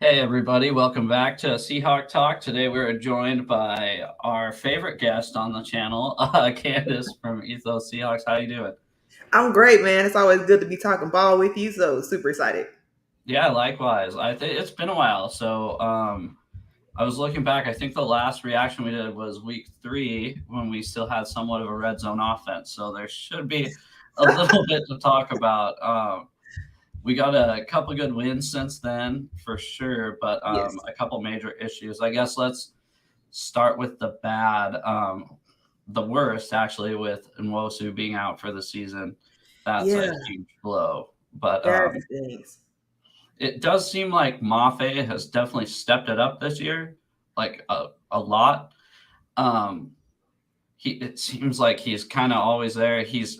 Hey everybody, welcome back to Seahawk Talk. Today we're joined by our favorite guest on the channel, Candace from Ethos Seahawks. How you doing? I'm great, man. It's always good to be talking ball with you. So super excited. Yeah, likewise. I think it's been a while. I was looking back. I think the last reaction we did was week 3 when we still had somewhat of a red zone offense. So there should be a little bit to talk about. We got a couple good wins since then for sure, but Yes. a couple major issues. I guess let's start with the bad. The worst, actually, with Nwosu being out for the season. That's a Yeah, huge blow. But that stinks. it does seem like Mafe has definitely stepped it up this year, like a lot. Um, it seems like he's kind of always there. He's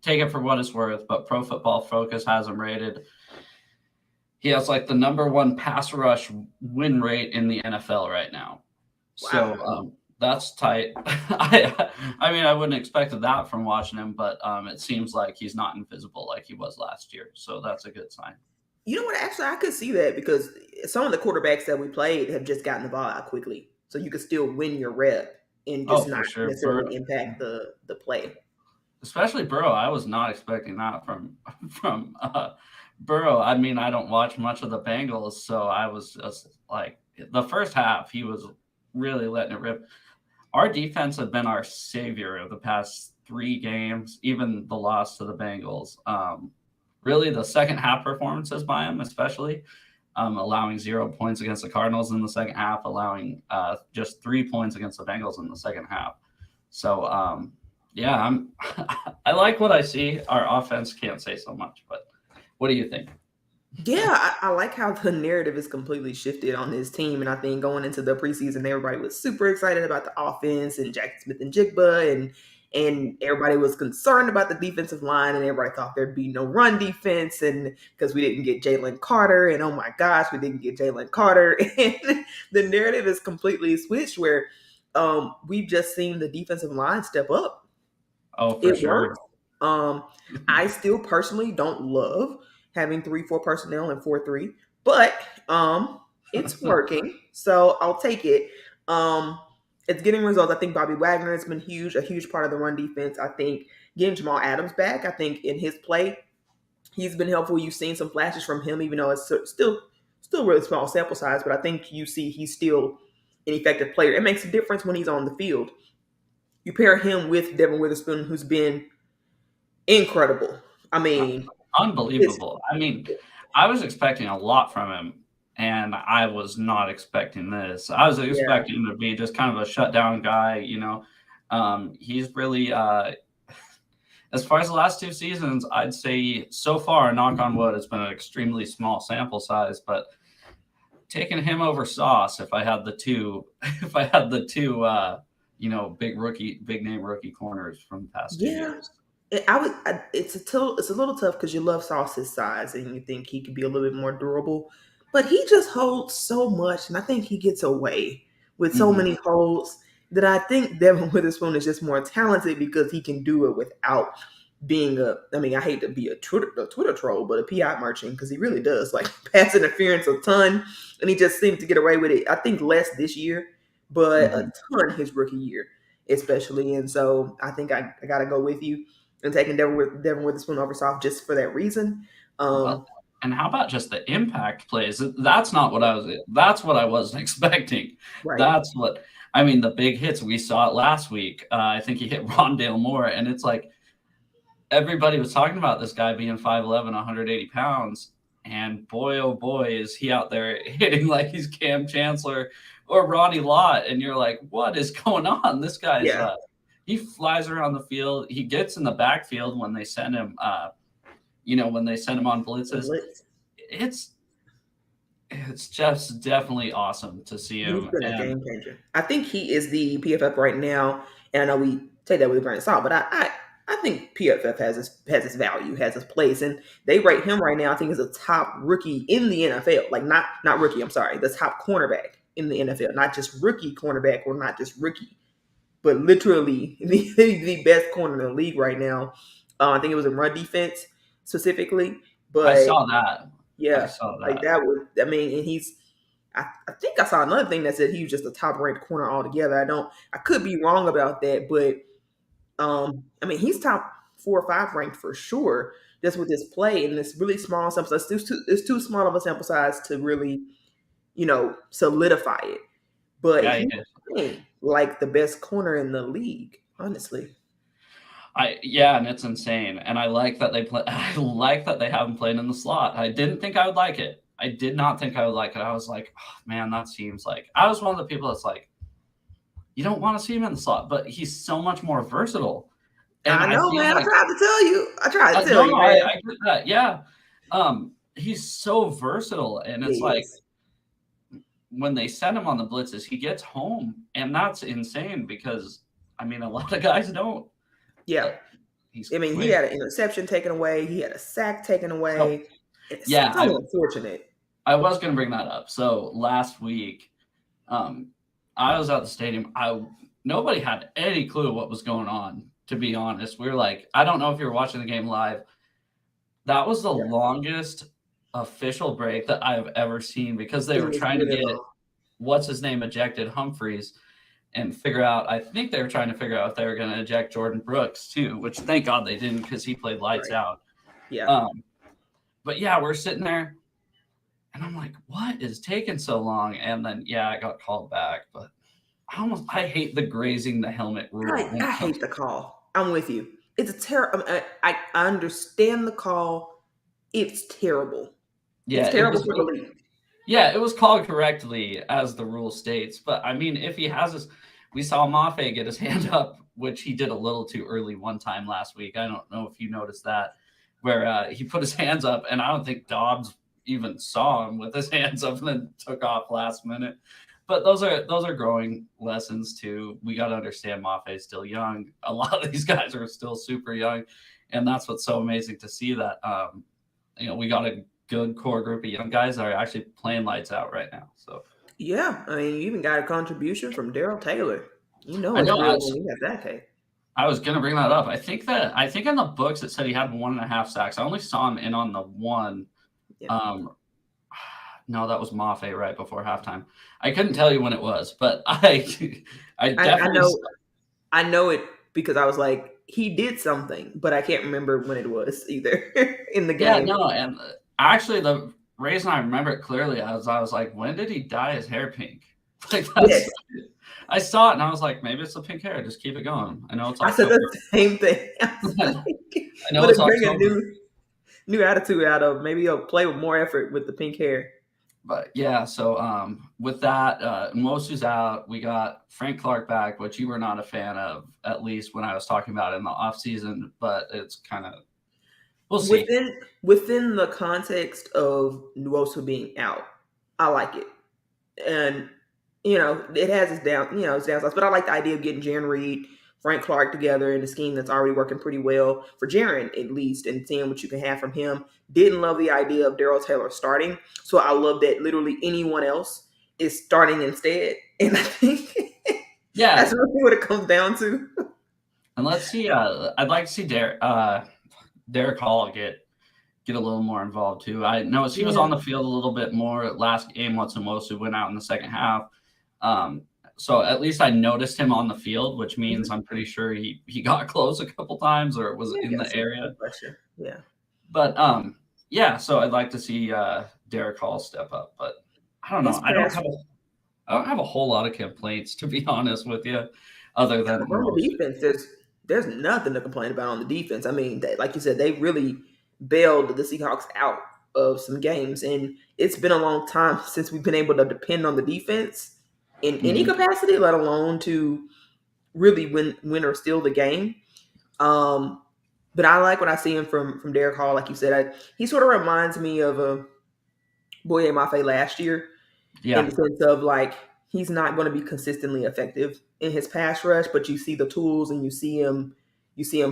take it for what it's worth, but Pro Football Focus has him rated. He has like the number one pass rush win rate in the NFL right now. Wow. That's tight. I mean, I wouldn't expect that from watching him, but it seems like he's not invisible like he was last year. So that's a good sign. You know what? Actually, I could see that because some of the quarterbacks that we played have just gotten the ball out quickly, so you could still win your rep and Oh, just for not sure. necessarily impact the play. Especially Burrow. I was not expecting that from Burrow. I mean, I don't watch much of the Bengals, so I was just like the first half, he was really letting it rip. Our defense had been our savior of the past 3 games, even the loss to the Bengals. Really, the second half performances by him, especially allowing 0 points against the Cardinals in the second half, allowing just 3 points against the Bengals in the second half. So, yeah, I like what I see. Our offense can't say so much, but what do you think? Yeah, I like how the narrative is completely shifted on this team, and I think going into the preseason, everybody was super excited about the offense and Jack Smith and Jigba, and everybody was concerned about the defensive line, and everybody thought there'd be no run defense, and because we didn't get Jalen Carter, and oh my gosh, we didn't get Jalen Carter, and the narrative is completely switched where we've just seen the defensive line step up. Oh, for It sure. works. Um, I still personally don't love having 3-4 personnel and 4-3, but it's working, so I'll take it. Um, it's getting results. I think Bobby Wagner has been huge, a huge part of the run defense. I think getting Jamal Adams back, I think in his play, he's been helpful. You've seen some flashes from him, even though it's still really small sample size. But I think you see he's still an effective player. It makes a difference when he's on the field. You pair him with Devin Witherspoon, who's been incredible. I mean, it's Unbelievable. I mean, I was expecting a lot from him, and I was not expecting this. I was yeah, expecting him to be just kind of a shutdown guy, you know. He's really, as far as the last 2 seasons, I'd say so far, knock on wood, it's been an extremely small sample size, but taking him over Sauce, if I had the two, if I had the two, big name rookie corners from the past two yeah. years. It's a little tough because you love Sauce's size and you think he could be a little bit more durable, but he just holds so much, and I think he gets away with so Hmm. many holds that I think Devin Witherspoon is just more talented because he can do it without being a. I mean, I hate to be a Twitter troll, but a PI merchant because he really does like pass interference a ton, and he just seems to get away with it. I think less this year, but a Hmm. ton his rookie year, especially. And so I think I got to go with you and taking Devin Witherspoon over Soft just for that reason. Well, Um, and how about just the impact plays? That's not what I was. That's what I wasn't expecting. right. That's what I mean. The big hits we saw it last week. I think he hit Rondale Moore, and it's like everybody was talking about this guy being 5'11", 180 pounds, and boy, oh boy, is he out there hitting like he's Cam Chancellor or Ronnie Lott, and you're like, what is going on? This guy's Yeah. he flies around the field. He gets in the backfield when they send him. When they send him on The blitzes, blitz. it's it's just definitely awesome to see He's him. been a And game changer. I think he is the PFF right now, and I know we take that with a grain of salt, but I think PFF has its value, has its place, and they rate him right now. I think as a top rookie in the NFL, like not rookie. I'm sorry, the top cornerback in the NFL, not just rookie cornerback or not just rookie, but literally the best corner in the league right now. I think it was in run defense specifically, I but saw that. I yeah, saw like that. that was. I mean, and I think I saw another thing that said he was just a top ranked corner altogether. I could be wrong about that, but I mean, he's top 4 or 5 ranked for sure, just with his play and this really small sample size. It's too small of a sample size to really, solidify it. But Yeah, he he's did. playing like the best corner in the league, honestly. Yeah, and it's insane. And I like that they play. I like that they haven't played in the slot. I didn't think I would like it. I did not think I would like it. I was like, oh, man, that seems like I was one of the people that's like, you don't want to see him in the slot, but he's so much more versatile. And I I know, feel man. I like tried to tell you. I tried to tell no, you, I man. get that. Yeah, he's so versatile, and it's He like is. when they send him on the blitzes, he gets home, and that's insane because I mean, a lot of guys don't. Yeah. Uh, he's I mean, he quick. had an interception taken away. He had a sack taken So away. It's yeah, so unfortunate. I was going to bring that up. So last week, um, I was at the stadium. Nobody had any clue what was going on. To be honest, we were like, I don't know if you were watching the game live. That was the Yeah. longest official break that I've ever seen because they It were was trying to really get long. what's his name ejected, Humphreys, and figure out. I think they were trying to figure out if they were going to eject Jordan Brooks too, which thank God they didn't because he played lights Right. out. Yeah. But yeah, we're sitting there and I'm like, what is taking so long? And then yeah, I got called back, but I hate the grazing the helmet rule when I it comes. hate the call. I'm with you. It's a terrible. I understand the call. It's terrible. It's Yeah, terrible for the league. it was called correctly as the rule states. But I mean, if he has his, we saw Mafe get his hand up, which he did a little too early one time last week. I don't know if you noticed that, where he put his hands up, and I don't think Dobbs even saw him with his hands up, and then took off last minute. But those are growing lessons too. We got to understand Mafe is still young. A lot of these guys are still super young, and that's what's so amazing to see that we got a good core group of young guys that are actually playing lights out right now. So Yeah, I mean, you even got a contribution from Daryl Taylor. You know I it's know real when you have that case. I was gonna bring that up. I think in the books it said he had 1.5 sacks. I only saw him in on the one. Yeah, Um, no, that was Mafe right before halftime. I couldn't tell you when it was, but I I definitely know. I know it because I was like, he did something, but I can't remember when it was either in the yeah, game. no, and actually the reason I remember it clearly is I was like, when did he dye his hair pink? Like Yes, that's I saw it and I was like, maybe it's the pink hair. Just keep it going. I know it's I said October. the same thing. I was I like, know but it's it bring a October. new attitude out of maybe he'll play with more effort with the pink hair. But yeah, so with that, Mosu's out. We got Frank Clark back, which you were not a fan of, at least when I was talking about it in the offseason, but it's kind of we'll see. Within the context of Nuosu being out, I like it. And it has its its downsides. But I like the idea of getting Jaron Reed, Frank Clark together in a scheme that's already working pretty well for Jaron at least, and seeing what you can have from him. Didn't love the idea of Daryl Taylor starting, so I love that literally anyone else is starting instead. And I think Yeah, that's really what it comes down to. and let's see. I'd like to see Derek Hall get a little more involved too. I noticed he was Yeah, on the field a little bit more last game once Mosu went out in the second half. Um, so at least I noticed him on the field, which means I'm pretty sure he got close a couple times or was yeah, in got the some area. pressure. Yeah, But yeah, so I'd like to see Derek Hall step up, but I don't his know. pass I don't have a whole lot of complaints to be honest with you, other than on the most. defense, there's nothing to complain about on the defense. I mean, like you said, they really bailed the Seahawks out of some games, and it's been a long time since we've been able to depend on the defense in any Mhm. capacity, let alone to really win or steal the game. Um, but I like what I see him from Derek Hall. Like you said, he sort of reminds me of a Boye Mafe last year in the Yeah, sense of like he's not going to be consistently effective in his pass rush, but you see the tools and you see him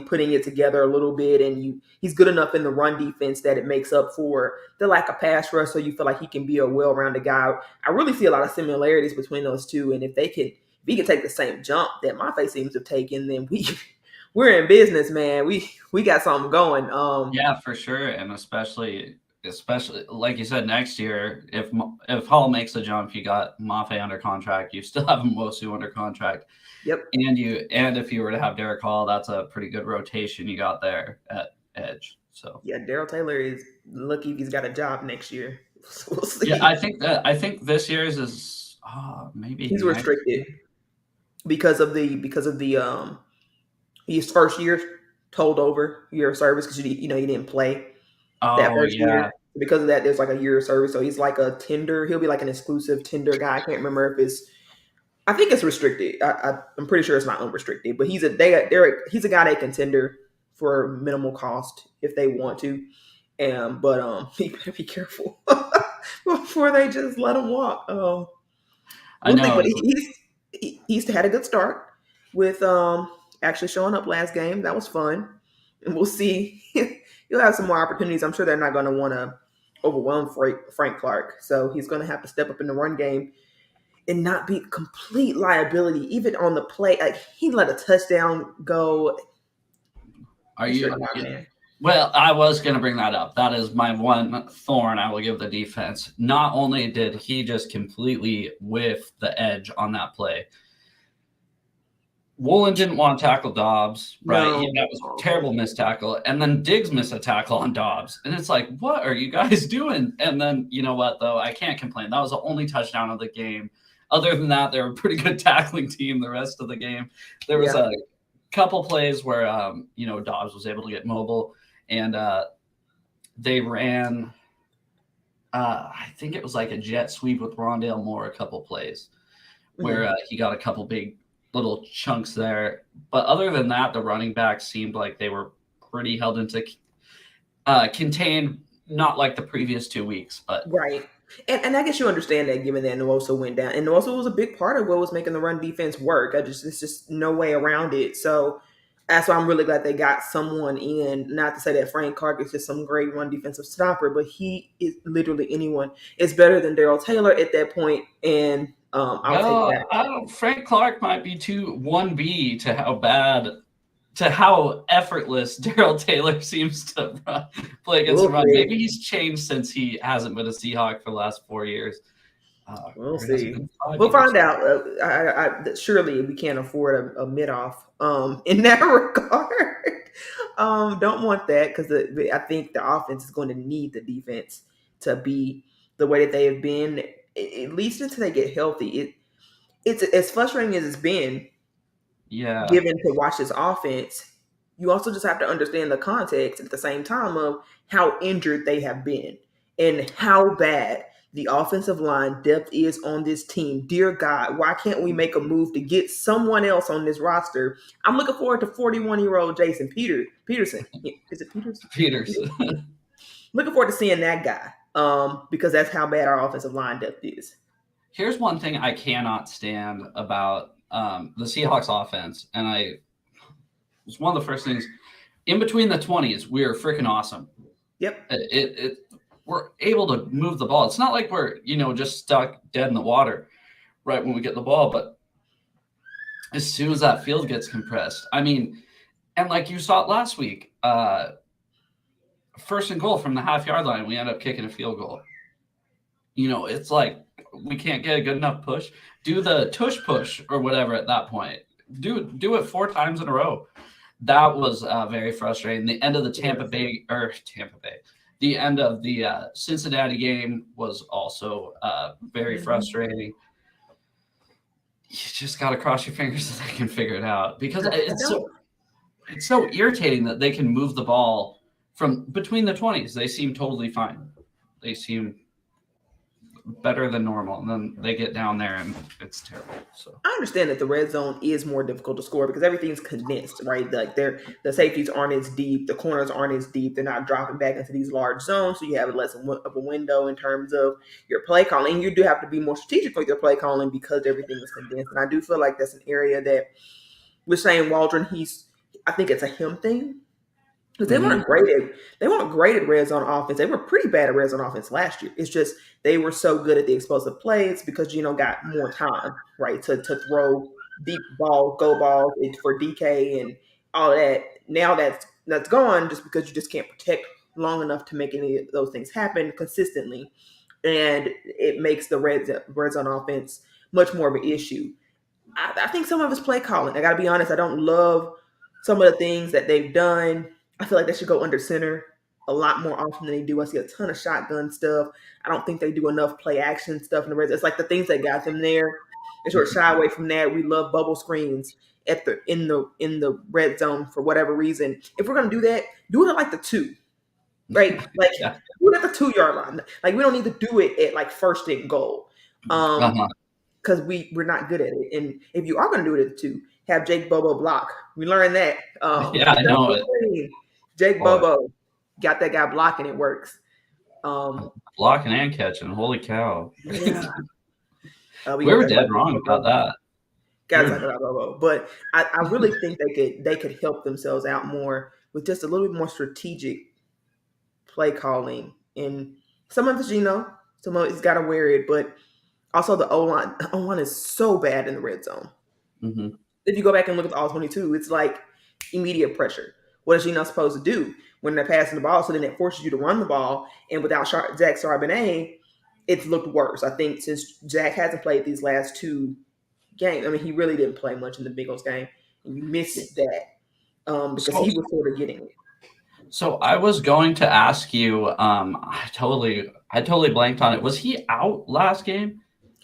putting it together a little bit, and he's good enough in the run defense that it makes up for the lack of pass rush. So you feel like he can be a well-rounded guy. I really see a lot of similarities between those two, and if he can take the same jump that Mafe seems to have taken, then we're in business, man. We got something going. yeah, for sure, and especially especially like you said, next year, if Hall makes a jump, you got Mafe under contract. You still have Mosu under contract, Yep. and if you were to have Derek Hall, that's a pretty good rotation you got there at edge. So Yeah, Daryl Taylor is lucky if he's got a job next year. So we'll yeah, see. I think this year's is maybe He's next restricted year. because of the his first year told over year of service because you didn't play that Oh first year. yeah. Because of that, there's like a year of service, so he's like a tender. He'll be like an exclusive tender guy. I can't remember if it's. I think it's restricted. I'm pretty sure it's not unrestricted, but he's a guy that can tender for minimal cost if they want to. But he better be careful before they just let him walk. I We'll see. know. But he's had a good start with actually showing up last game. That was fun, and we'll see. He'll have some more opportunities. I'm sure they're not going to want to overwhelm Frank Clark, so he's going to have to step up in the run game and not be complete liability, even on the play. Like he let a touchdown go. Are He's your you? God, man. Well, I was going to bring that up. That is my one thorn I will give the defense. Not only did he just completely whiff the edge on that play, Woolen didn't want to tackle Dobbs, right? No, That was a terrible missed tackle. And then Diggs missed a tackle on Dobbs. And it's like, what are you guys doing? And then, you know what, though? I can't complain. That was the only touchdown of the game. Other than that, they were a pretty good tackling team the rest of the game. There was a couple plays where, Dobbs was able to get mobile. And they ran, I think it was like a jet sweep with Rondale Moore, a couple plays where he got a couple big little chunks there. But other than that, the running backs seemed like they were pretty held into contained, not like the previous 2 weeks. But right. And I guess you understand that given that Nwosu went down. And Nwosu was a big part of what was making the run defense work. It's just no way around it. So that's why I'm really glad they got someone in. Not to say that Frank Clark is just some great run defensive stopper, but he is literally anyone. It's better than Daryl Taylor at that point, and I'll take that. Frank Clark might be too 1B to how effortless Daryl Taylor seems to play against the run. Maybe he's changed since he hasn't been a Seahawk for the last 4 years. We'll see. We'll find out. Surely we can't afford a mid-off in that regard. Don't want that because I think the offense is going to need the defense to be the way that they have been, at least until they get healthy. It's as frustrating as it's been. Yeah. Given to watch this offense, you also just have to understand the context at the same time of how injured they have been and how bad the offensive line depth is on this team. Dear God, why can't we make a move to get someone else on this roster? I'm looking forward to 41-year-old Jason Peterson. Is it Peterson? Peterson. Looking forward to seeing that guy because that's how bad our offensive line depth is. Here's one thing I cannot stand about the Seahawks offense, and it's one of the first things. In between the 20s, we are freaking awesome. Yep. We're able to move the ball. It's not like we're, just stuck dead in the water right when we get the ball, but as soon as that field gets compressed, and like you saw it last week, first and goal from the half-yard line, we end up kicking a field goal. It's like we can't get a good enough push. Do the tush push or whatever at that point. Do it 4 times in a row. That was very frustrating. The end of the the end of the Cincinnati game was also very frustrating. You just got to cross your fingers that they can figure it out because it's so irritating that they can move the ball from between the 20s. They seem totally fine. They seem better than normal, and then they get down there and it's terrible. So I understand that the red zone is more difficult to score because everything's condensed, right? Like the safeties aren't as deep, the corners aren't as deep, they're not dropping back into these large zones, so you have less of a window in terms of your play calling. You do have to be more strategic with your play calling because everything is condensed, and I do feel like that's an area that we're saying Waldron. I think it's a him thing. Because they weren't great at red zone offense. They were pretty bad at red zone offense last year. It's just they were so good at the explosive plays because Gino got more time, right, to throw deep ball, go balls for DK and all that. Now that's gone just because you just can't protect long enough to make any of those things happen consistently, and it makes the red zone offense much more of an issue. I think some of it's play calling. I got to be honest. I don't love some of the things that they've done. I feel like they should go under center a lot more often than they do. I see a ton of shotgun stuff. I don't think they do enough play action stuff in the red zone. It's like the things that got them there. They sort of shy away from that. We love bubble screens at the in the red zone for whatever reason. If we're gonna do that, do it at like the 2, right? Like Yeah. do it at the 2 yard line. Like we don't need to do it at like first and goal. Uh-huh. Because we're not good at it. And if you are going to do it at the 2, have Jake Bobo block. We learned that. Yeah, I know it. Jake Boy. Bobo got that guy blocking. It works. Blocking and catching. Holy cow. Yeah. We were dead wrong about that. Guys talking about Bobo, but I really think they could help themselves out more with just a little bit more strategic play calling. And some of it's some of it's got to wear it, but also the O-line is so bad in the red zone. Mm-hmm. If you go back and look at the all 22, it's like immediate pressure. What is Gino supposed to do when they're passing the ball? So then it forces you to run the ball, and without Zach Charbonnet, it's looked worse. I think since Zach hasn't played these last 2 games, I mean, he really didn't play much in the Bengals game, and you missed that because he was sort of getting it. So I was going to ask you. I totally blanked on it. Was he out last game?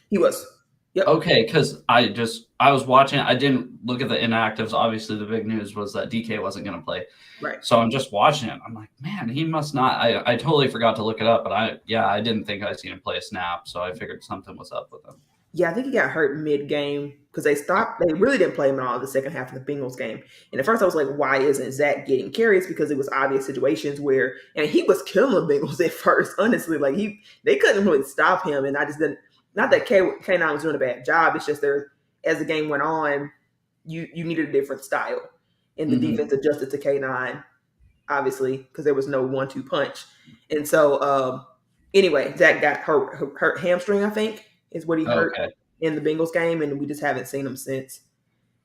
He was. Yep. Okay, because I was watching. I didn't look at the inactives. Obviously, the big news was that DK wasn't going to play. Right. So I'm just watching it. I'm like, man, he must not. I totally forgot to look it up, but I didn't think I'd seen him play a snap. So I figured something was up with him. Yeah, I think he got hurt mid-game because they really didn't play him at all in the second half of the Bengals game. And at first I was like, why isn't Zach getting carries? Because it was obvious situations where, and he was killing the Bengals at first, honestly. Like they couldn't really stop him. And I just didn't, not that K9 was doing a bad job. It's just as the game went on, you needed a different style. And the defense adjusted to K9, obviously, because there was no 1-2 punch. And so, anyway, Zach got hurt hamstring, I think, is what he hurt in the Bengals game, and we just haven't seen him since.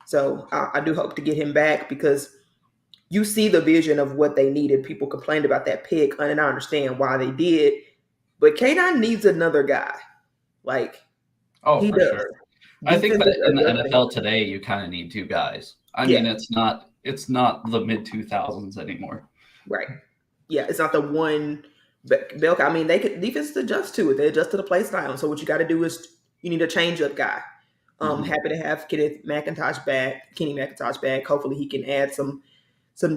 So I do hope to get him back because you see the vision of what they needed. People complained about that pick, and I understand why they did. But K9 needs another guy. Like, he does. Sure. I think that in the NFL today, you kind of need 2 guys. I mean, it's not the mid-2000s anymore. Right. Yeah, it's not the one. I mean, defense adjust to it. They adjust to the play style. And so what you got to do is you need a change-up guy. Happy to have Kenny McIntosh back. Hopefully he can add some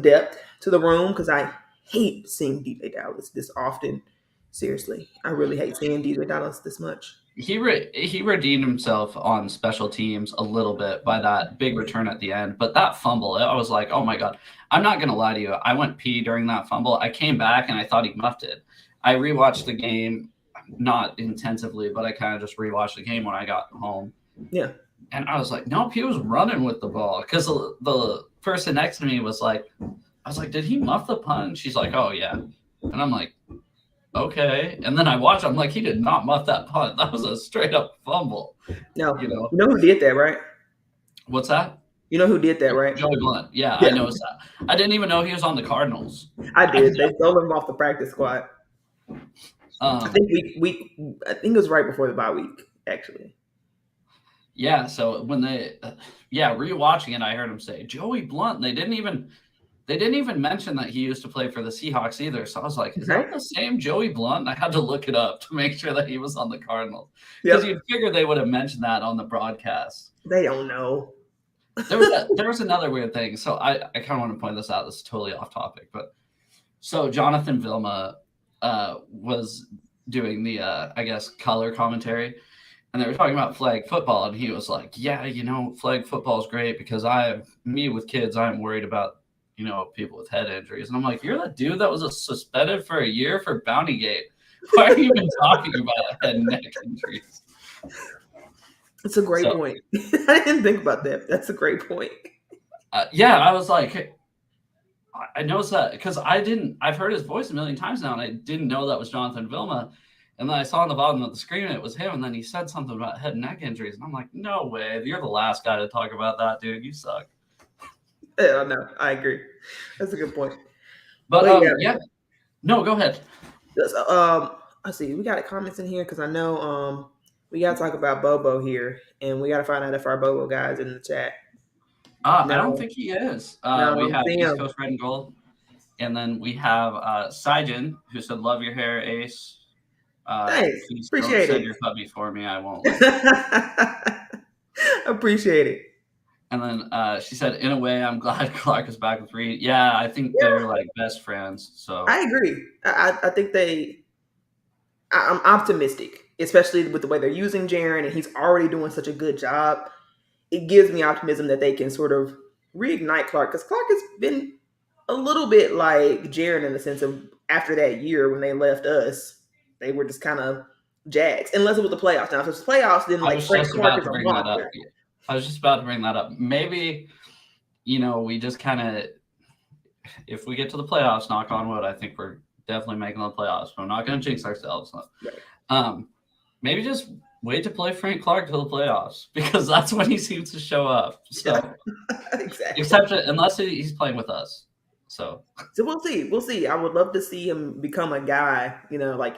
depth to the room because I hate seeing DJ Dallas this often. Seriously, I really hate seeing DJ Dallas this much. He redeemed himself on special teams a little bit by that big return at the end. But that fumble, I was like, oh, my God. I'm not going to lie to you. I went pee during that fumble. I came back, and I thought he muffed it. I rewatched the game, not intensively, but I kind of just rewatched the game when I got home. Yeah. And I was like, nope, he was running with the ball. Because the person next to me was like, I was like, did he muff the punt? She's like, oh, yeah. And I'm like, okay. And then I watched, I'm like, he did not muff that punt. That was a straight up fumble. No. You know who did that, right? What's that? You know who did that, right? Joey Blunt. Yeah, I noticed that. I didn't even know he was on the Cardinals. I did. They stole him off the practice squad. I think it was right before the bye week, actually. Yeah, so when rewatching it, I heard him say Joey Blunt. They didn't even mention that he used to play for the Seahawks either. So I was like, is that the same Joey Blunt? I had to look it up to make sure that he was on the Cardinals. Because you'd figure they would have mentioned that on the broadcast. They don't know. There was another weird thing. So I kind of want to point this out. This is totally off topic. But so Jonathan Vilma was doing the, I guess, color commentary. And they were talking about flag football. And he was like, yeah, flag football is great because with kids, I'm worried about people with head injuries. And I'm like, you're the dude that was suspended for a year for Bountygate. Why are you even talking about head and neck injuries? It's a great point. I didn't think about that. That's a great point. I was like, I noticed that because I've heard his voice a million times now, and I didn't know that was Jonathan Vilma. And then I saw on the bottom of the screen it was him, and then he said something about head and neck injuries. And I'm like, no way. You're the last guy to talk about that, dude. You suck. Yeah, no, I agree. That's a good point. But yeah. No, go ahead. Let's see. We got a comments in here because I know we got to talk about Bobo here, and we got to find out if our Bobo guys in the chat. I don't No, think he is. no, I We don't have see East him. Coast Red and Gold, and then we have Saijin, who said, "Love your hair, Ace." Thanks, Please don't appreciate send it. your hubby for me. I won't like it. Appreciate it. And then she said, "In a way, I'm glad Clark is back with Reed." Yeah, I think they're Yeah, like best friends. So I agree. I think I'm optimistic, especially with the way they're using Jaren, and he's already doing such a good job. It gives me optimism that they can sort of reignite Clark because Clark has been a little bit like Jaren in the sense of after that year when they left us, they were just kind of Jags, unless it was the playoffs. Now, if it's the playoffs, then I like was Frank just Clark about is to a bring that up. monster. I was just about to bring that up. Maybe we just kind of, if we get to the playoffs, knock on wood, I think we're definitely making the playoffs. We're not going to jinx ourselves. Right. Um, Maybe just wait to play Frank Clark till the playoffs because that's when he seems to show up. Yeah, So, exactly. except unless he's playing with us. So, So we'll see. We'll see. I would love to see him become a guy, like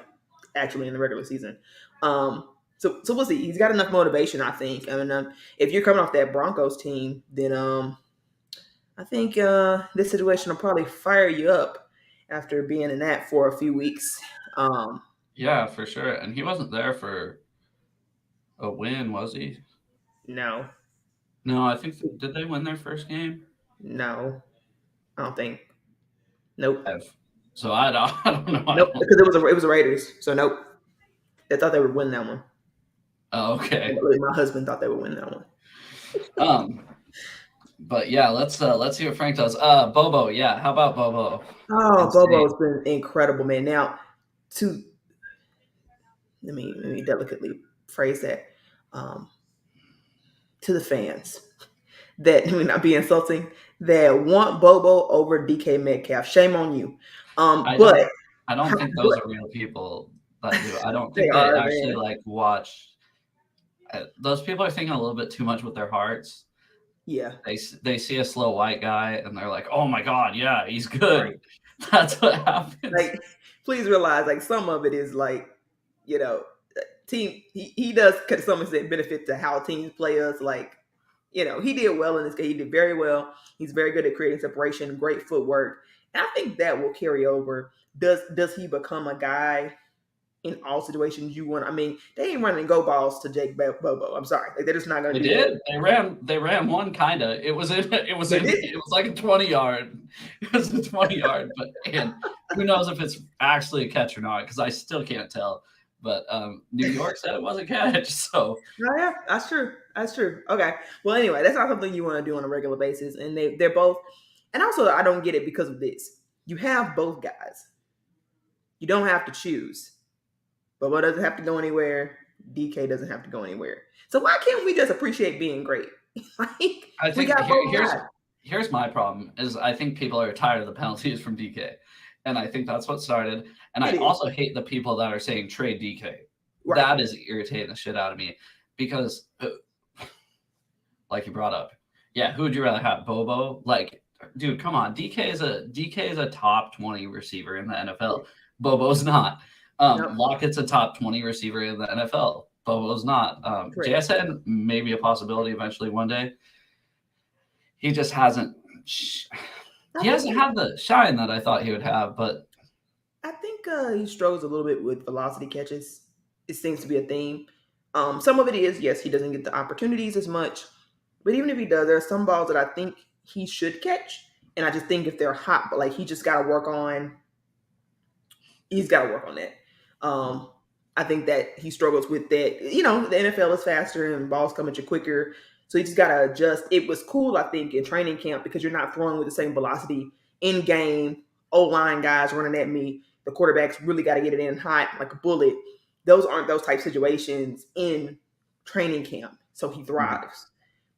actually in the regular season. So we'll see. He's got enough motivation, I think. I mean, if you're coming off that Broncos team, then I think this situation will probably fire you up after being in that for a few weeks. Um, yeah, for sure. And he wasn't there for a win, was he? no, No, I think did they win their first game? no, I don't think. Nope, Have. So I don't, I don't know. I nope, don't. because it was a Raiders. So nope, they thought they would win that one. Oh, okay. My husband thought they would win that one. Um, but yeah, let's see what Frank does. Bobo, yeah. How about Bobo? Oh, Insane. Bobo's been incredible, man. Now, to let me delicately phrase that um, to the fans that let me not be insulting that want Bobo over DK Metcalf. Shame on you. I But don't I don't think those are real people that do. I don't they think they are, actually man. like watch. Those people are thinking a little bit too much with their hearts. Yeah, They see a slow white guy and they're like, "Oh my god, yeah, he's right. good." That's what happens. Like, please realize, like, some of it is like, you know, team. He does to some extent benefit to how teams play us. Like, he did well in this game. He did very well. He's very good at creating separation, great footwork, and I think that will carry over. Does he become a guy in all situations you want? I mean, they ain't running go balls to Jake Bobo. I'm sorry, like they're just not going They to do that. did. They ran one kinda. It was in They did. it was like a 20-yard. It was a 20-yard, but and who knows if it's actually a catch or not, because I still can't tell. But New York said it was a catch, so Oh yeah, that's true. That's true. Okay. Well, anyway, that's not something you want to do on a regular basis, and they're both. And also, I don't get it because of this. You have both guys. You don't have to choose. Bobo doesn't have to go anywhere. DK doesn't have to go anywhere. So why can't we just appreciate being great? Like I we think got both here's guys. my problem is I think people are tired of the penalties from DK, and I think that's what started. And I It is also hate the people that are saying trade DK. right. That is irritating the shit out of me because, like you brought up, yeah, who would you rather have, Bobo? Like, dude, come on, DK is a top 20 receiver in the NFL. Bobo's not. No, Lockett's a top 20 receiver in the NFL. Bobo's not. correct. JSN maybe a possibility eventually one day. He just hasn't. I He think hasn't had the shine that I thought he would have. But I think he struggles a little bit with velocity catches. It seems to be a theme. Some of it is yes, he doesn't get the opportunities as much, but even if he does, there are some balls that I think he should catch, and I just think if they're hot, but like he just got to work on. He's got to work on that. Um, I think that he struggles with that. The NFL is faster and balls come at you quicker, so you just got to adjust. It was cool, I think, in training camp because you're not throwing with the same velocity in game. O line guys running at me. The quarterbacks really got to get it in hot like a bullet. Those aren't those type situations in training camp, so he thrives.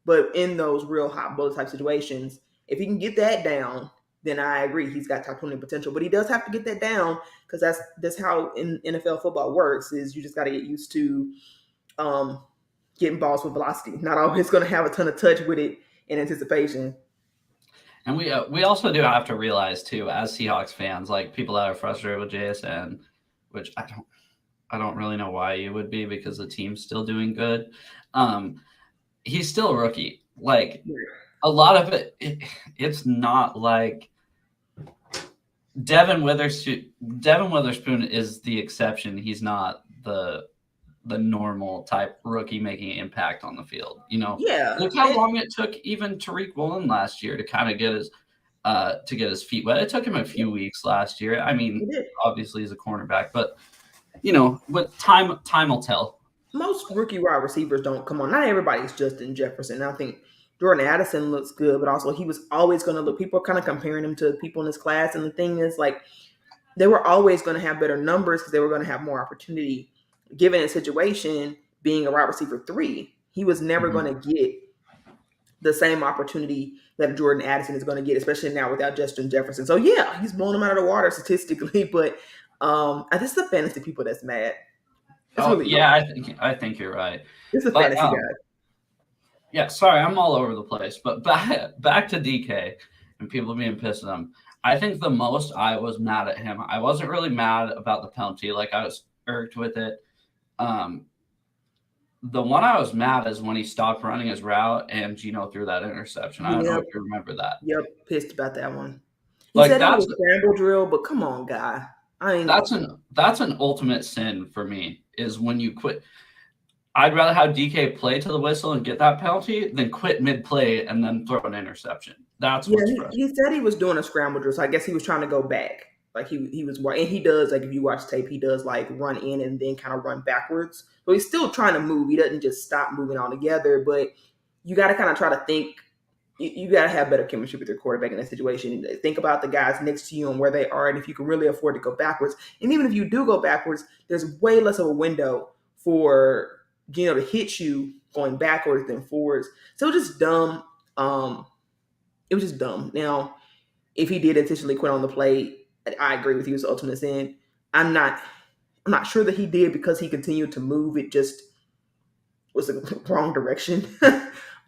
But in those real hot bullet type situations, if he can get that down, then I agree he's got top 20 potential. But he does have to get that down because that's how in NFL football works. Is you just got to get used to um, getting balls with velocity. Not always going to have a ton of touch with it in anticipation. And we also do have to realize too, as Seahawks fans, like people that are frustrated with JSN, which I don't really know why you would be because the team's still doing good. Um, he's still a rookie. Like a lot of it's not like Devin Witherspoon. Devin Witherspoon is the exception. He's not the normal type rookie making an impact on the field. You know, Yeah, look how long it took even Tariq Woolen last year to kind of get his feet wet. It took him a few weeks last year. I mean, obviously he's a cornerback, but you know, but time will tell. most rookie wide receivers don't come on. Not everybody's Justin Jefferson. I think Jordan Addison looks good, but also he was always going to look. People are kind of comparing him to people in his class, and the thing is, like, they were always going to have better numbers because they were going to have more opportunity. Given a situation being a wide receiver 3, he was never going to get the same opportunity that Jordan Addison is going to get, especially now without Justin Jefferson. So yeah, he's blown him out of the water statistically, but this is the fantasy people that's mad. It's really yeah, I think you're right. It's a fantasy guy. Yeah, sorry, I'm all over the place. But back to DK and people being pissed at him. I think the most I was mad at him. I wasn't really mad about the penalty. Like I was irked with it. The one I was mad is when he stopped running his route and Gino threw that interception. I don't know if you remember that. Yep, pissed about that one. He said it was a scramble drill, but come on, guy. That's an ultimate sin for me is when you quit. I'd rather have DK play to the whistle and get that penalty than quit mid-play and then throw an interception. That's what's frustrating. He said he was doing a scramble drill, so I guess he was trying to go back. Like he was, and he does, like if you watch tape, he does like run in and then kind of run backwards. So he's still trying to move. He doesn't just stop moving altogether, but you got to kind of try to think. You got to have better chemistry with your quarterback in that situation. Think about the guys next to you and where they are, and if you can really afford to go backwards. And even if you do go backwards, there's way less of a window for Gino to hit you going backwards than forwards. So it was just dumb. It was just dumb. Now, if he did intentionally quit on the play, I agree with you. It's the ultimate sin. I'm not sure that he did because he continued to move. It just was the wrong direction.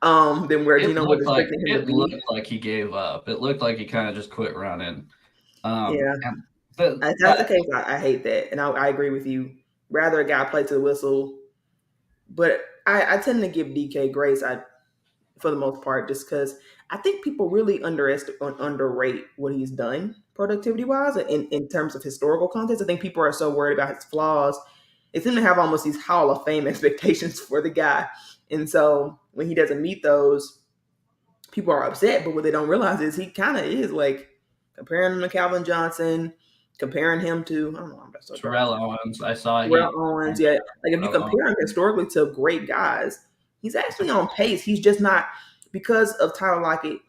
Than where Gino was expecting him to be. It looked like he gave up. It looked like he kind of just quit running. If that's the case, I hate that. And I agree with you. Rather a guy play to the whistle. But I tend to give DK grace for the most part, just because I think people really underrate what he's done productivity-wise in terms of historical context. I think people are so worried about his flaws. They seem to have almost these Hall of Fame expectations for the guy. And so when he doesn't meet those, people are upset. But what they don't realize is he kind of is like comparing him to Calvin Johnson, comparing him to, I don't know, Terrell Owens. I saw Terrell Owens. Yeah, like if you compare him historically to great guys, he's actually on pace. He's just not, because of Tyler Lockett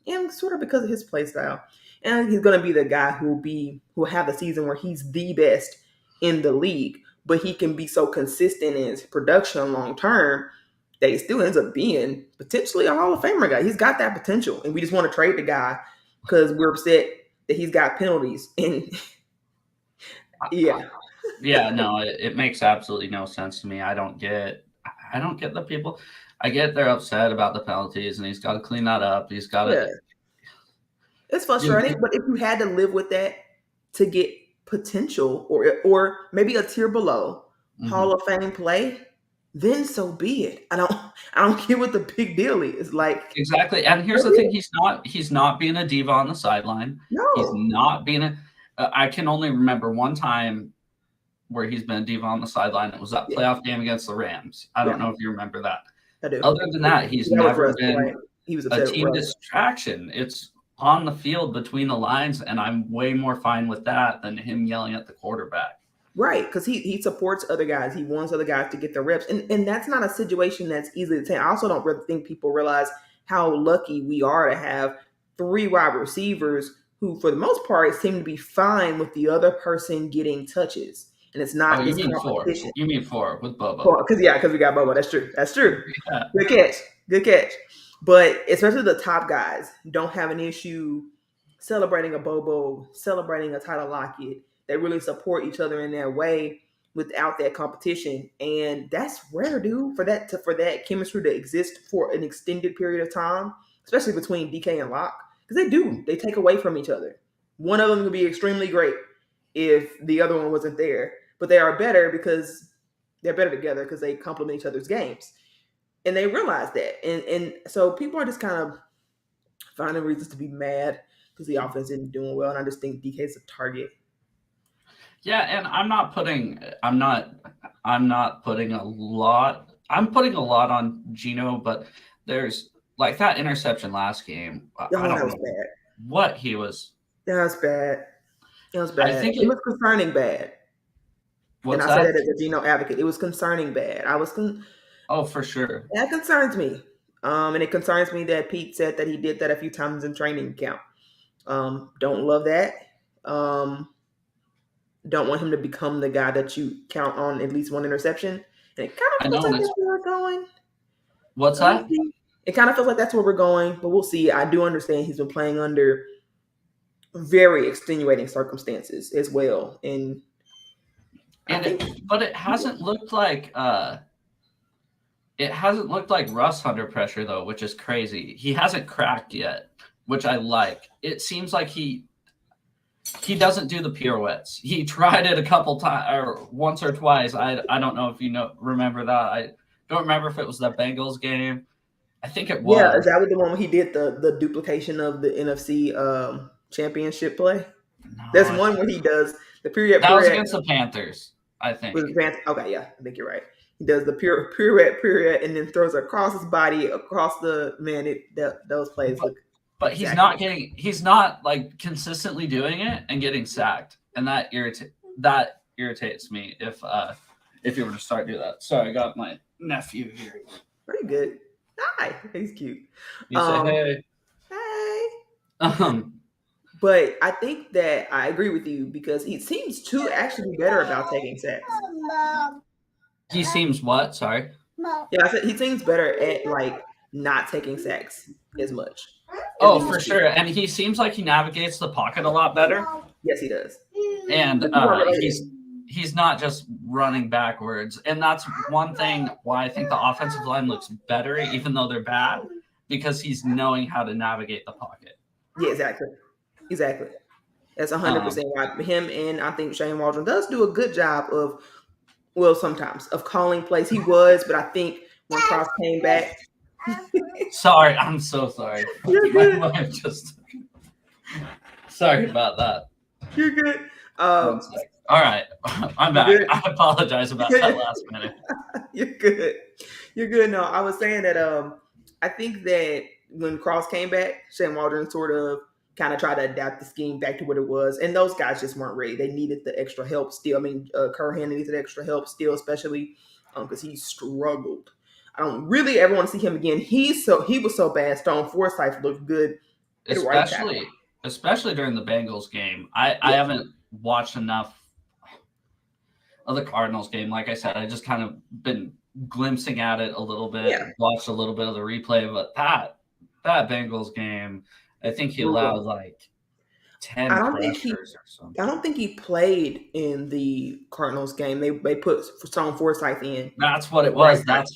and sort of because of his play style. And he's going to be the guy who will have the season where he's the best in the league, but he can be so consistent in his production long term that he still ends up being potentially a Hall of Famer guy. He's got that potential, and we just want to trade the guy because we're upset that he's got penalties. And no, it makes absolutely no sense to me. I don't get the people. I get they're upset about the penalties, and he's got to clean that up. He's got to. It's frustrating, but if you had to live with that to get potential or maybe a tier below Hall of Fame play, then so be it. I don't get what the big deal is. Like, exactly. And here's the thing: he's not being a diva on the sideline. No, he's not being I can only remember one time where he's been a diva on the sideline. It was that playoff game against the Rams. I don't know if you remember that. I do. Other than that, he's never been a team distraction. It's on the field between the lines, and I'm way more fine with that than him yelling at the quarterback. Right, because he supports other guys. He wants other guys to get the reps. And that's not a situation that's easy to take. I also don't really think people realize how lucky we are to have 3 wide receivers who, for the most part, seem to be fine with the other person getting touches. And it's not this competition. You mean 4 with Bobo. Because we got Bobo. That's true. Yeah. Good catch. But especially the top guys don't have an issue celebrating a Bobo, celebrating a Tyler Lockett. They really support each other in their way without that competition. And that's rare, dude, for that chemistry to exist for an extended period of time, especially between DK and Locke. because they do. They take away from each other. One of them would be extremely great if the other one wasn't there, but they are better because they're better together because they complement each other's games, and they realize that. And so people are just kind of finding reasons to be mad because the offense isn't doing well, and I just think DK's a target. Yeah, and I'm not putting a lot. I'm putting a lot on Gino, but there's like that interception last game. I Oh, that don't was know bad. what he was. That was bad. It was I bad. think It it. was concerning bad. And What's I say that? that as a Geno advocate. It was concerning bad. Oh, for sure. That concerns me. And it concerns me that Pete said that he did that a few times in training camp. Don't love that. Um, don't want him to become the guy that you count on at least one interception. And it kind I of feels know, like and it's that's where we're going. what's But we'll that? see. It kind of feels like that's where we're going, but we'll see. I do understand he's been playing under very extenuating circumstances as well. And I And think but it hasn't looked like Russ under pressure though, which is crazy. He hasn't cracked yet, which I like. It seems like he doesn't do the pirouettes. He tried it a couple times or once or twice. I don't know if remember that. I don't remember if it was the Bengals game. I think it yeah, is was. that what the one when he did the duplication of the NFC championship play? No, There's one where he does the that was pirouette against the Panthers, I with think. advance. Okay, yeah, I think you're right. He does the pirouette, and then throws it across his body, across the man. Those plays But look but exactly. he's not like consistently doing it and getting sacked, and that irritates me if you were to start doing that. Sorry, I got my nephew here. Pretty good. Hi, he's cute. You say Um, hey. hey. Um, But I think that I agree with you because he seems to actually be better about taking sacks. he seems what? Sorry. Yeah, I said he seems better at like not taking sacks as much as Oh, he for used to. sure. And he seems like he navigates the pocket a lot better. Yes, he does. And But you are related. he's not just running backwards. And that's one thing why I think the offensive line looks better, even though they're bad, because he's knowing how to navigate the pocket. Yeah, exactly. Exactly. That's Um, 100% right. Him and I think Shane Waldron does do a good job of, well, sometimes of calling plays. He was, but I think when Cross came back, sorry, I'm so sorry. you're My good. wife just. Sorry about that. You're good. One sec. All right, I'm You're back. good. I apologize about that last minute. You're good. You're good. No, I was saying that I think that when Cross came back, Shane Waldron sort of kind of tried to adapt the scheme back to what it was, and those guys just weren't ready. They needed the extra help still. I mean, Curhan needed extra help still, especially because he struggled. I don't really ever want to see him again. He was so bad. Stone Forsythe looked good at right tackle. Especially during the Bengals game. I Yeah, haven't watched enough of the Cardinals game. Like I said, I just kind of been glimpsing at it a little bit, yeah. watched a little bit of the replay, but that Bengals game, I think he allowed like I 10 don't think he pressures or I something. don't think he played in the Cardinals game. They put Stone Forsythe in That's what it at right was. tackle.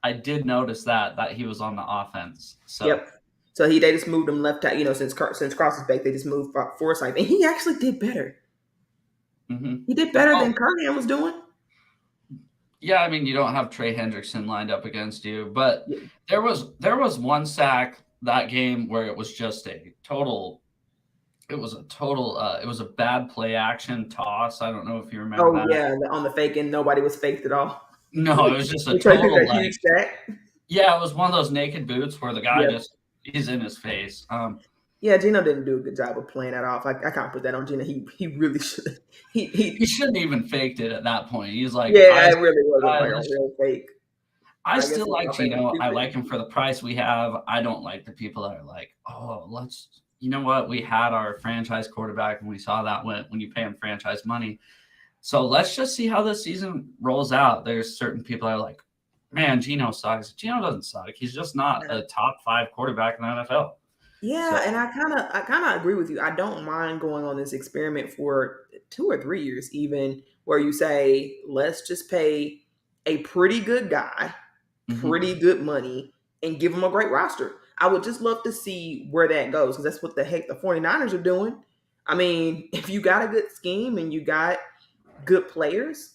I did notice that he was on the offense. So Yep. So they just moved him left tackle. Since Cross is back, they just moved Forsythe, and he actually did better. mhm. He did better Well, than Curhan was doing. yeah, I mean you don't have Trey Hendrickson lined up against you, but Yeah. there was one sack that game where it was just it was a bad play action toss. I don't know if you remember Oh that. yeah, on the fake end, nobody was faked at all. No, it was just a They tried to do total that like huge sack. yeah, it was one of those naked boots where the guy Yep. just he's in his face. Yeah, Gino didn't do a good job of playing that off. I can't put that on Gino. He really should. He He shouldn't even faked it at that point. He's like, yeah, it really wasn't I like a real fake. I I guess still he like thought they were Gino. I stupid. like him for the price we have. I don't like the people that are like, oh, you know what? We had our franchise quarterback and we saw that when you pay him franchise money. So let's just see how this season rolls out. There's certain people that are like, man, Gino sucks. Gino doesn't suck. He's just not a top 5 quarterback in the NFL. Yeah, So and I kind of agree with you. I don't mind going on this experiment for 2 or 3 years, even where you say, let's just pay a pretty good guy, mhm. pretty good money, and give him a great roster. I would just love to see where that goes because that's what the heck the 49ers are doing. I mean, if you got a good scheme and you got good players,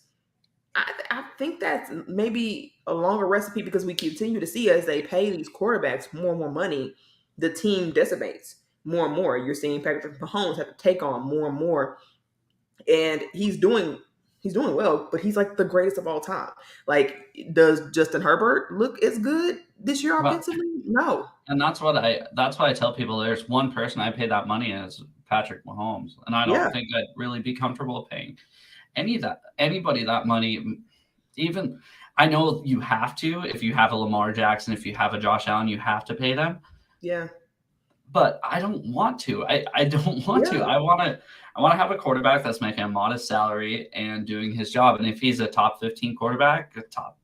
I think that's maybe a longer recipe because we continue to see as they pay these quarterbacks more and more money, the team decimates more and more. You're seeing Patrick Mahomes have to take on more and more, and he's doing well, but he's like the greatest of all time. Like, does Justin Herbert look as good this year Well, offensively? No. and that's why I tell people there's one person I pay that money in is Patrick Mahomes, and I don't Yeah. think I'd really be comfortable paying anybody that money. Even I know you have to if you have a Lamar Jackson, if you have a Josh Allen, you have to pay them. Yeah. But I don't want to. I don't want to. Yeah. I want to have a quarterback that's making a modest salary and doing his job. And if he's a top 15 quarterback, a top,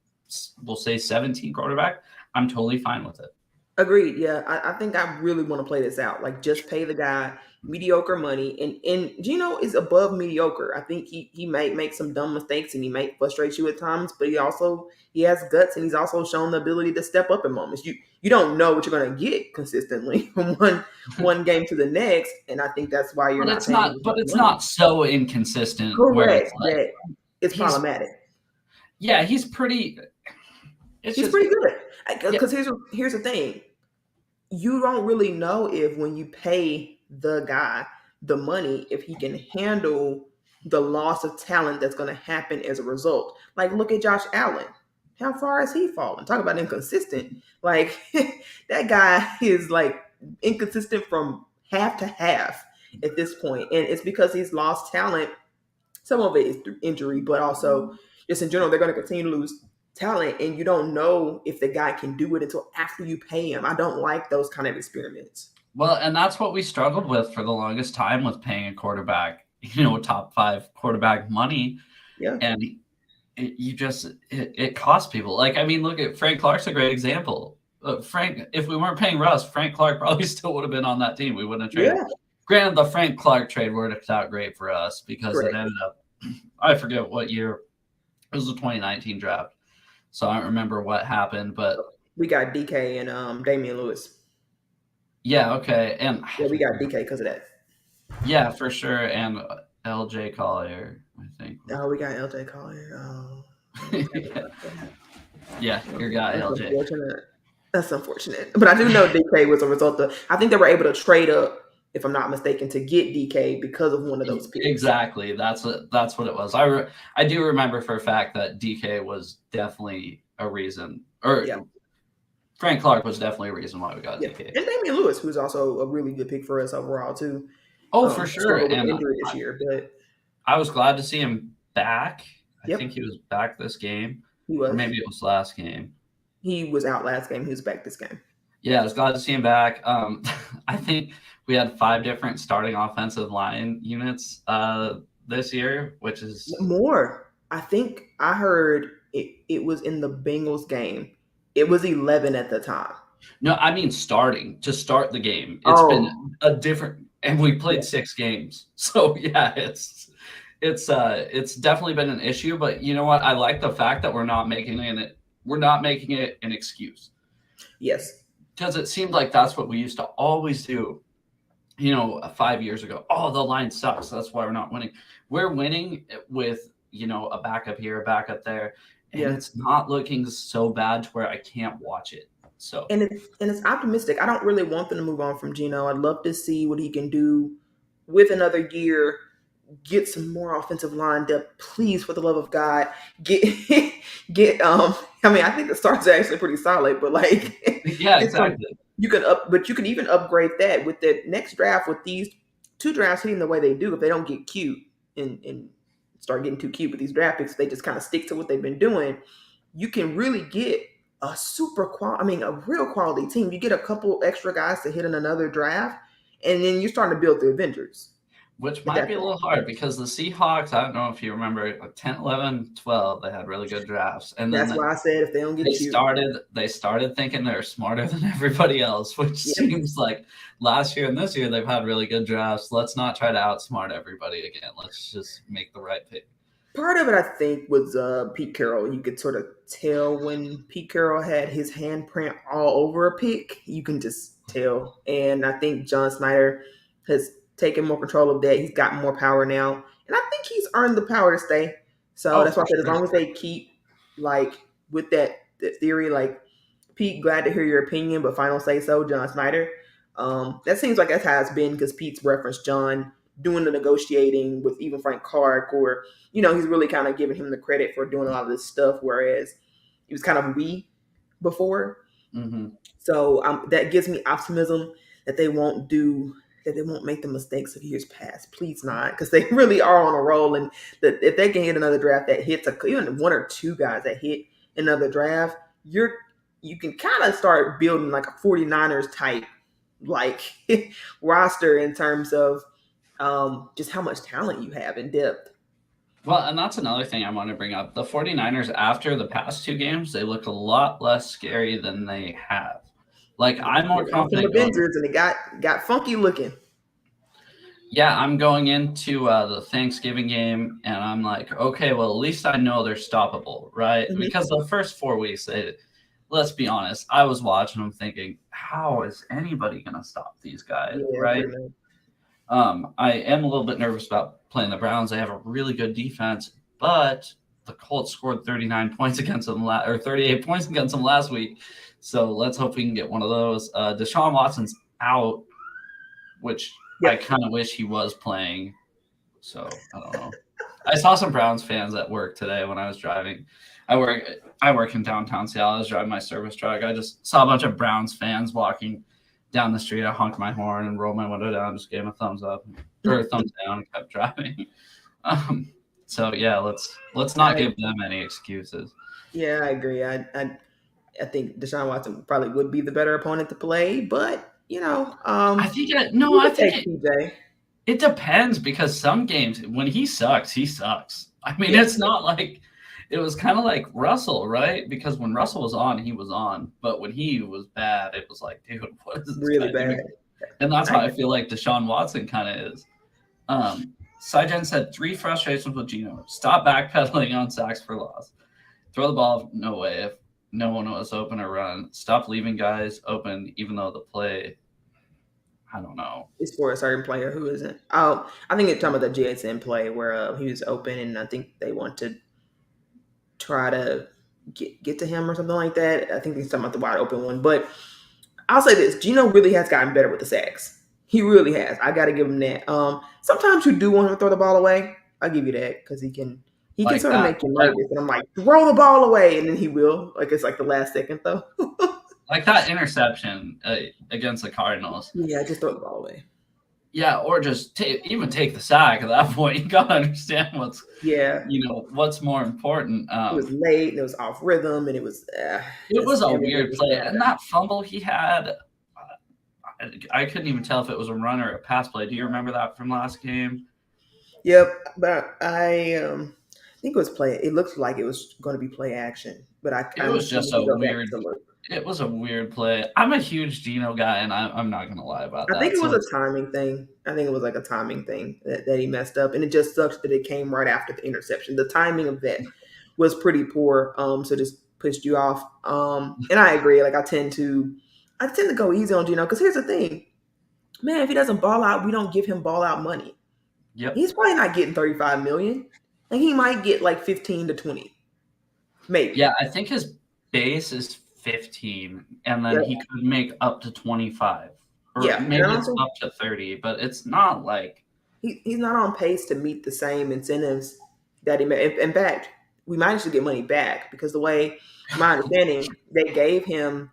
we'll say 17 quarterback, I'm totally fine with it. Agreed. Yeah, I think I really want to play this out. Like, just pay the guy mediocre money, and Gino is above mediocre. I think he might make some dumb mistakes and he might frustrate you at times, but he has guts and he's also shown the ability to step up in moments. You don't know what you're going to get consistently from one game to the next, and I think that's why you're But not it's paying not. him But it's money. not so inconsistent where it's Correct. like That it's he's problematic. yeah he's pretty. It's He's just pretty good. yeah. Because here's the thing: you don't really know if when you pay the guy the money, if he can handle the loss of talent that's going to happen as a result. Like, look at Josh Allen. How far has he fallen? Talk about inconsistent. Like, that guy is like inconsistent from half to half at this point, and it's because he's lost talent. Some of it is through injury, but also just in general, they're going to continue to lose talent, and you don't know if the guy can do it until after you pay him. I don't like those kind of experiments. Well, and that's what we struggled with for the longest time with paying a quarterback, top 5 quarterback money. Yeah. And it costs people. Like, I mean, look at Frank Clark's a great example. Frank, if we weren't paying Russ, Frank Clark probably still would have been on that team. We wouldn't have traded. Yeah. Granted, the Frank Clark trade worked out great for us because Correct. it ended up, I forget what year, it was the 2019 draft. So I don't remember what happened, but We got DK and Damian Lewis. yeah, okay. And Yeah, we got DK because of that. yeah, for sure. And LJ Collier, I think. Oh, we got LJ Collier. Oh. Yeah, your guy That's LJ. unfortunate. That's unfortunate. But I do know DK was a result of, I think they were able to trade up, if I'm not mistaken, to get DK because of one of those picks. Exactly. That's what it was. I do remember for a fact that DK was definitely a reason, or Yeah. Frank Clark was definitely a reason why we got DK. And Damian Lewis, who's also a really good pick for us overall too. Oh, for sure. Struggled with And injury this year, but I was glad to see him back. I Yep. think he was back this game, he was. or maybe it was last game. He was out last game. He was back this game. Yeah, I was glad to see him back. I think we had 5 different starting offensive line units this year, which is More. I think I heard it was in the Bengals game. It was 11 at the time. no, I mean starting to start the game. It's been a different, and we played 6 games, so yeah, it's definitely been an issue. But you know what? I like the fact that we're not making it an excuse. Yes. Because it seemed like that's what we used to always do, 5 years ago. Oh, the line sucks. That's why we're not winning. We're winning with, a backup here, a backup there. And it's not looking so bad to where I can't watch it. So And it's optimistic. I don't really want them to move on from Gino. I'd love to see what he can do with another year. Get some more offensive line depth, please, for the love of God. Get I mean, I think the starts are actually pretty solid, but like yeah, exactly. You can even upgrade that with the next draft with these 2 drafts hitting the way they do. If they don't get cute and start getting too cute with these draft picks, they just kind of stick to what they've been doing. You can really get a a real quality team. You get a couple extra guys to hit in another draft, and then you're starting to build the Avengers. Which might be a little hard because the Seahawks, I don't know if you remember, 10, 11, 12, they had really good drafts. And then that's why I said if they don't get they started thinking they're smarter than everybody else, which seems like last year and this year they've had really good drafts. Let's not try to outsmart everybody again. Let's just make the right pick. Part of it, I think, was Pete Carroll. You could sort of tell when Pete Carroll had his handprint all over a pick. You can just tell. And I think John Snyder has taken more control of that. He's got more power now. And I think he's earned the power to stay. So Oh, that's why for I said as sure. long as they keep like with that theory, like Pete, glad to hear your opinion, but final say so, John Snyder. That seems like that's how it's been because Pete's referenced John doing the negotiating with even Frank Clark, or he's really kind of giving him the credit for doing a lot of this stuff, whereas he was kind of we before. Hmm. So that gives me optimism that they won't make the mistakes of years past. Please not, because they really are on a roll, and that if they can hit another draft that hits even one or two guys that hit another draft, you can kind of start building like a 49ers type like roster in terms of just how much talent you have in depth. Well, and that's another thing I want to bring up. The 49ers, after the past two games, they look a lot less scary than they have. Like, I'm They more lost some confident going. Avengers and it got funky looking. Yeah, I'm going into the Thanksgiving game, and I'm like, okay, well, at least I know they're stoppable, right? Hmm. Because the first 4 weeks, let's be honest, I was watching them thinking, how is anybody going to stop these guys, Yeah, right? pretty much. I am a little bit nervous about playing the Browns. They have a really good defense, but the Colts scored 39 points against them, or 38 points against them last week. So let's hope we can get one of those. Deshaun Watson's out, which I Yep. kind of wish he was playing. So I don't know. I saw some Browns fans at work today when I was driving. I work I work in downtown Seattle. I was driving my service truck. I just saw a bunch of Browns fans walking down the street. I honked my horn and rolled my window down, just gave them a thumbs up or a thumbs down, and kept driving. So yeah, let's not I give them any excuses. Yeah, I agree. I think Deshaun Watson probably would be the better opponent to play, but No, you I could think take TJ. it depends because some games when he sucks, he sucks. I mean, Yeah, it's not like it was kind of like Russell, right? Because when Russell was on, he was on, but when he was bad, it was like, dude, what is this really guy bad. doing? And that's I how I feel like Deshaun Watson kind of is. Sygen said 3 frustrations with Gino. Stop backpedaling on sacks for loss. Throw the ball no way if no one was open or run. Stop leaving guys open even though the play. I don't know. it's for a certain player who isn't. Oh, I think it's talking about the JSN play where he was open, and I think they want to try to get to him or something like that. I think he's talking about the wide open one, but I'll say this: Gino really has gotten better with the sacks. He really has. I got to give him that. Sometimes you do want him to throw the ball away. I'll give you that because he can Like sort of that, make you nervous, and I'm like, throw the ball away, and then he will. Like it's like the last second though. like that interception against the Cardinals. Yeah, just throw the ball away. Yeah, or just even take the sack at that point. You gotta understand Yeah, what's more important. it was late, and it was off rhythm, and it was It was a it was weird just play, bad. and that fumble he had, I couldn't even tell if it was a run or a pass play. Do you remember that from last game? Yep, but I think it was play. It looked like it was going to be play action, but It I'm was going just to a go back weird. to look. It was a weird play. I'm a huge Geno guy, and I'm not gonna lie about I think that. it was So a timing thing. I think it was like a timing thing that he messed up, and it just sucks that it came right after the interception. The timing of that was pretty poor. So just pushed you off. And I agree. Like I tend to go easy on Gino because here's the thing, man. If he doesn't ball out, we don't give him ball out money. yep, He's probably not getting 35 million. Like he might get like 15 to 20, yeah, maybe. I think his base is 15, and then Yeah, he could make up to 25, or yeah. And I maybe don't it's think up to 30. But it's not like he's not on pace to meet the same incentives that he made. In fact, we might actually get money back because the way, my understanding, they gave him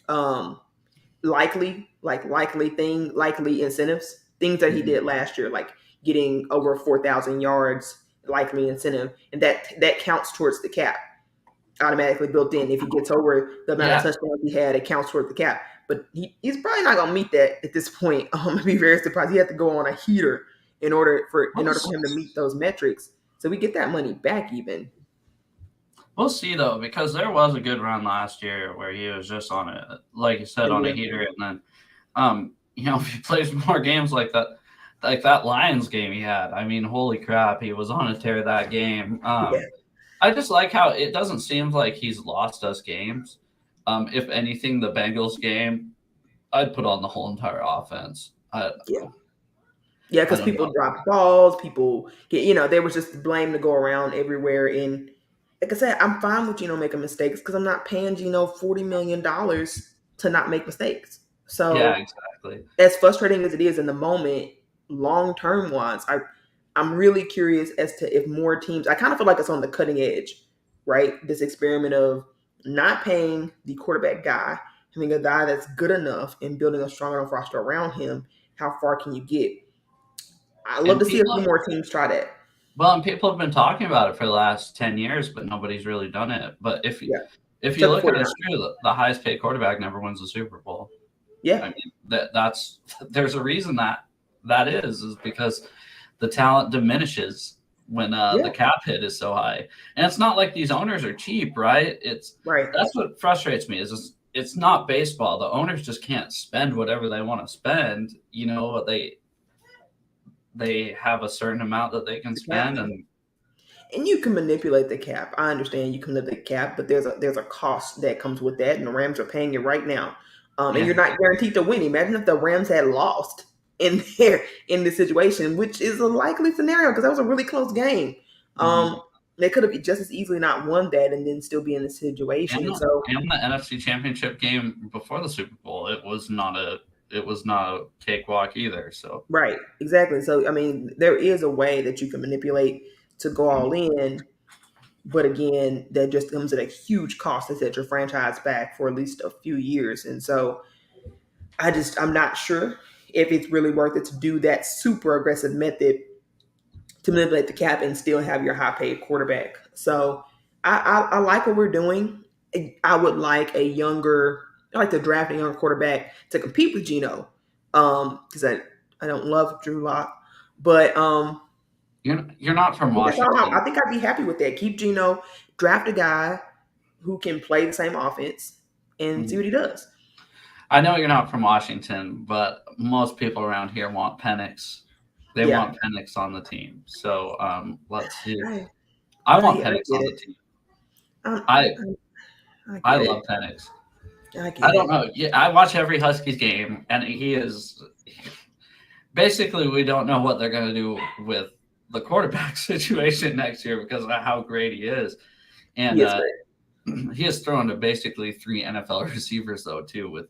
um, likely incentives, things that he mhm. did last year, like getting over 4,000 yards, likely incentive, and that counts towards the cap, automatically built in. If he gets over the amount of Yeah, touchdowns he had, it counts towards the cap. But he's probably not going to meet that at this point. I'd be very surprised. He had to go on a heater in order for him to meet those metrics. So we get that money back even. we'll see though, because there was a good run last year where he was just on a, like you said, And on a yeah, heater, and then if he plays more games like that. like that Lions game he had. I mean, holy crap, he was on a tear that game. Yeah, I just like how it doesn't seem like he's lost us games. If anything, the Bengals game, I'd put on the whole entire offense. yeah. Yeah, I because don't people know. drop balls, people get, there was just blame to go around everywhere. And like I said, I'm fine with Gino making mistakes because I'm not paying Gino $40 million to not make mistakes. Yeah, So exactly. as frustrating as it is in the moment, long term wise, I'm really curious as to if more teams. I kind of feel like it's on the cutting edge, right? This experiment of not paying the quarterback guy, having a guy that's good enough, and building a strong enough roster around him. How far can you get? I love And to see a people few more teams try that. Well, and people have been talking about it for the last 10 years, but nobody's really done it. But Yeah, if you except the look at it, 49ers. it's true that the highest paid quarterback never wins the Super Bowl. Yeah, I mean, that's there's a reason that is because the talent diminishes when the yeah, cap hit is so high. And it's not like these owners are cheap, right? It's right. That's what frustrates me is it's not baseball. The owners just can't spend whatever they want to spend. They have a certain amount that they can The cap, spend, and and you can manipulate the cap. I understand you can manipulate the cap, but there's a cost that comes with that, and the Rams are paying it right now. And yeah. you're not guaranteed to win. Imagine if the Rams had lost in this situation, which is a likely scenario because that was a really close game. Mhm. They could have just as easily not won that and then still be in the situation. And so, And the NFC Championship game before the Super Bowl, it was not a cakewalk either. So right, exactly. So, I mean, there is a way that you can manipulate to go all in. But again, that just comes at a huge cost to set your franchise back for at least a few years. And so I'm not sure if it's really worth it to do that super aggressive method to manipulate the cap and still have your high paid quarterback. So I like what we're doing. I would like I like to draft a younger quarterback to compete with Geno. Because I don't love Drew Lock. But you're not from that's all I Washington. think I'd be happy with that. Keep Geno, draft a guy who can play the same offense and see Mhm. what he does. I know you're not from Washington, but most people around here want Penix. They Yeah, want Penix on the team. So let's see. I I I, want I Penix get on the it. team. I, I I I get love it. Penix. I I get don't it. know. Yeah, I watch every Huskies game, and he is basically we don't know what they're going to do with the quarterback situation next year because of how great he is. And He is great. he has thrown to basically three NFL receivers though too with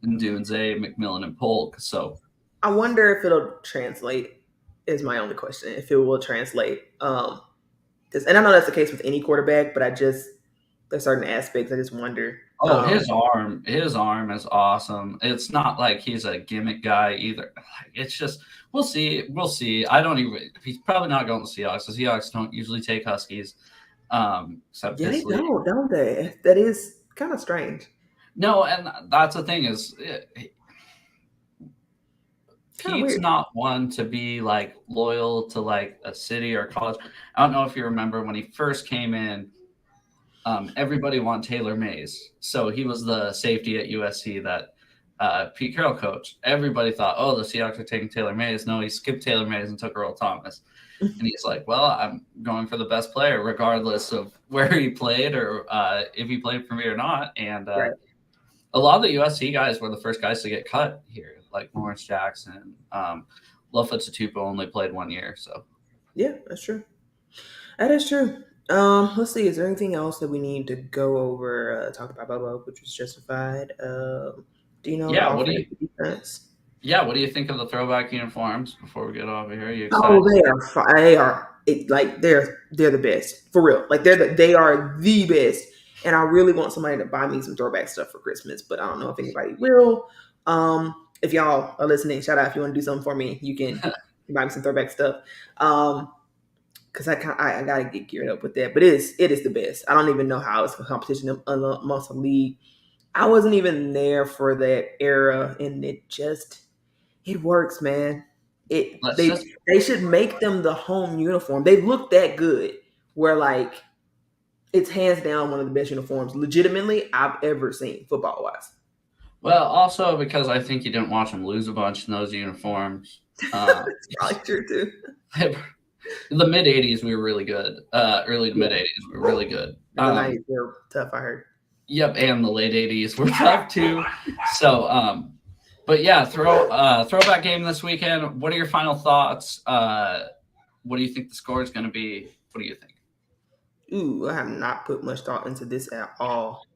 Ndunze, McMillan, and Polk. So I wonder if it'll translate. Is my only question. If it will translate. And I know that's the case with any quarterback, but there's certain aspects I just wonder. oh, his arm is awesome. It's not like he's a gimmick guy either. It's just we'll see. I don't even. He's probably not going to Seahawks. The Seahawks don't usually take Huskies, except Yeah, they this league. don't they? That is kind of strange. No, and that's the thing is It's kind of Pete's weird. not one to be like loyal to like a city or college. I don't know if you remember when he first came in, everybody wanted Taylor Mays. So he was the safety at USC that Pete Carroll coached. Everybody thought, oh, the Seahawks are taking Taylor Mays. No, he skipped Taylor Mays and took Earl Thomas. And he's like, well, I'm going for the best player, regardless of where he played or if he played for me or not. And Right. a lot of the USC guys were the first guys to get cut here, like Lawrence Jackson. Lofa Tatupu only played 1 year. So, Yeah, that's true. That is true. Let's see. Is there anything else that we need to go over? Talk about Bubba, which was justified. Do you know the yeah, offense, the defense? what do you think of the throwback uniforms before we get off of here? Are you Oh, excited? they are like they're the best for real. Like they are the best. And I really want somebody to buy me some throwback stuff for Christmas, but I don't know if anybody will. If y'all are listening, shout out if you want to do something for me, you can buy me some throwback stuff. Because I gotta get geared up with that. But it is the best. I don't even know how it's a competition amongst the league. I wasn't even there for that era, and it works, man. It Let's they just they should make them the home uniform. They look that good. Where like it's hands down one of the best uniforms, legitimately I've ever seen football wise. well, also because I think you didn't watch them lose a bunch in those uniforms. It's probably true too. The mid '80s we were really good. Early to Yeah, mid '80s we were really good. and the 90s were tough. I heard. Yep, and the late '80s were tough too. So, but yeah, throwback game this weekend. What are your final thoughts? What do you think the score is going to be? What do you think? Ooh, I have not put much thought into this at all.